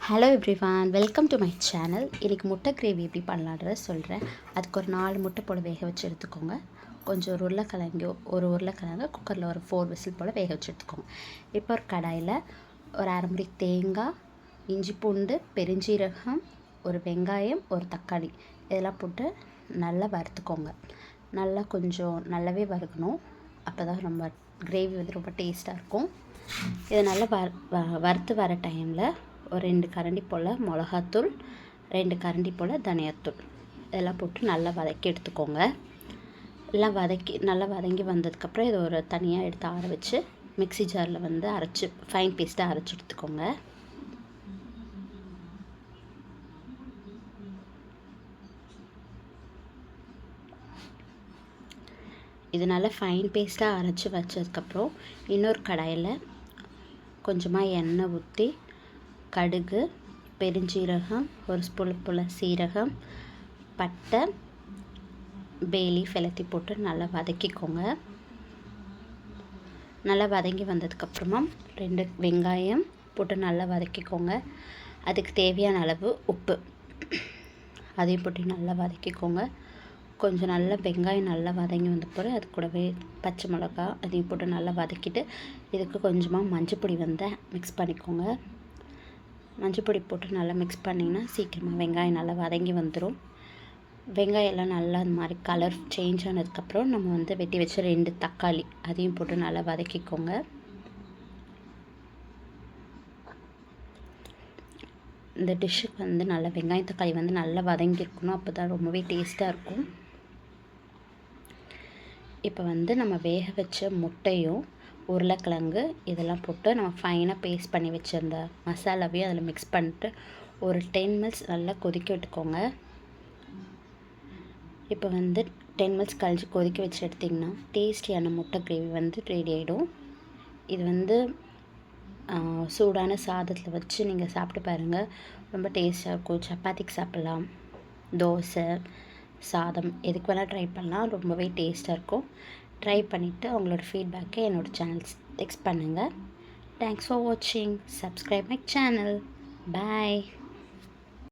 Hello everyone, welcome to my channel. இன்றைக்கி முட்டை gravy எப்படி பண்ணலான்றத சொல்கிறேன். அதுக்கு ஒரு 4 முட்டை போல் வேக வச்சு எடுத்துக்கோங்க. கொஞ்சம் ஒரு உருளைக்கிழங்கு குக்கரில் ஒரு 4 விசில் போல் வேக வச்சு எடுத்துக்கோங்க. இப்போ ஒரு கடாயில் ஒரு அரை முடி தேங்காய், இஞ்சி பூண்டு, பெருஞ்சீரகம், ஒரு வெங்காயம், ஒரு தக்காளி இதெல்லாம் போட்டு நல்லா வறுத்துக்கோங்க. நல்லாவே வறுக்கணும். அப்போ தான் நம்ம கிரேவி வந்து ரொம்ப டேஸ்ட்டாக இருக்கும். இதை நல்லா வறுத்து வர டைமில் ஒரு 2 கரண்டி போல் மிளகாத்தூள், 2 கரண்டி போல் தனியாத்தூள் இதெல்லாம் போட்டு நல்லா வதக்கி எடுத்துக்கோங்க. எல்லாம் நல்லா வதங்கி வந்ததுக்கப்புறம் இதை ஒரு தனியாக எடுத்து ஆற வச்சு மிக்ஸி ஜாரில் வந்து அரைச்சி ஃபைன் பேஸ்ட்டாக அரைச்சி எடுத்துக்கோங்க. இது நல்லா ஃபைன் பேஸ்ட்டாக அரைச்சி வச்சதுக்கப்புறம் இன்னொரு கடாயில் கொஞ்சமாக எண்ணெய் ஊற்றி கடுகு, பெருஞ்சீரகம், ஒரு ஸ்பூன் போல் சீரகம், பட்டை, பே லீஃப் எல்லாத்தையும் போட்டு நல்லா வதக்கிக்கோங்க. நல்லா வதங்கி வந்ததுக்கப்புறமா 2 வெங்காயம் போட்டு நல்லா வதக்கிக்கோங்க. அதுக்கு தேவையான அளவு உப்பு அதையும் போட்டு நல்லா வதக்கிக்கோங்க. கொஞ்சம் நல்லா வெங்காயம் நல்லா வதங்கி வந்த பிறகு அது கூடவே பச்சை மிளகா அதையும் போட்டு நல்லா வதக்கிட்டு இதுக்கு கொஞ்சமாக மஞ்சள் வந்து மிக்ஸ் பண்ணிக்கோங்க. மஞ்சள் பொடி போட்டு நல்லா மிக்ஸ் பண்ணிங்கன்னா சீக்கிரமாக வெங்காயம் நல்லா வதங்கி வந்துடும். வெங்காயம் எல்லாம் நல்லா அந்த மாதிரி கலர் சேஞ்ச் ஆனதுக்கப்புறம் நம்ம வந்து வெட்டி வச்ச 2 தக்காளி அதையும் போட்டு நல்லா வதக்கிக்கோங்க. இந்த டிஷ்ஷுக்கு வந்து நல்லா வெங்காயம் தக்காளி வந்து நல்லா வதங்கியிருக்கணும். அப்போ தான் ரொம்பவே டேஸ்ட்டாக இருக்கும். இப்போ வந்து நம்ம வேக வச்ச முட்டையும் உருளைக்கிழங்கு இதெல்லாம் போட்டு நம்ம ஃபைனாக பேஸ்ட் பண்ணி வச்சுருந்த மசாலாவையும் அதில் மிக்ஸ் பண்ணிட்டு ஒரு 10 மினிட்ஸ் நல்லா கொதிக்க விட்டுக்கோங்க. இப்போ வந்து 10 மினிட்ஸ் கழிச்சு கொதிக்க வச்சு எடுத்திங்கன்னா டேஸ்டியான முட்டை கிரேவி வந்து ரெடி ஆகிடும். இது வந்து சூடான சாதத்தில் வச்சு நீங்கள் சாப்பிட்டு பாருங்கள், ரொம்ப டேஸ்ட்டாக இருக்கும். சப்பாத்திக்கு சாப்பிட்லாம், தோசை, சாதம் எதுக்கு வேணால் ட்ரை பண்ணலாம். ரொம்பவே டேஸ்ட்டாக இருக்கும். ட்ரை பண்ணிவிட்டு அவங்களோட ஃபீட்பேக்கை என்னோடய சேனல்ஸ் டெக்ஸ்ட் பண்ணுங்கள். தேங்க்ஸ் ஃபார் வாட்சிங். Subscribe my channel. பாய்.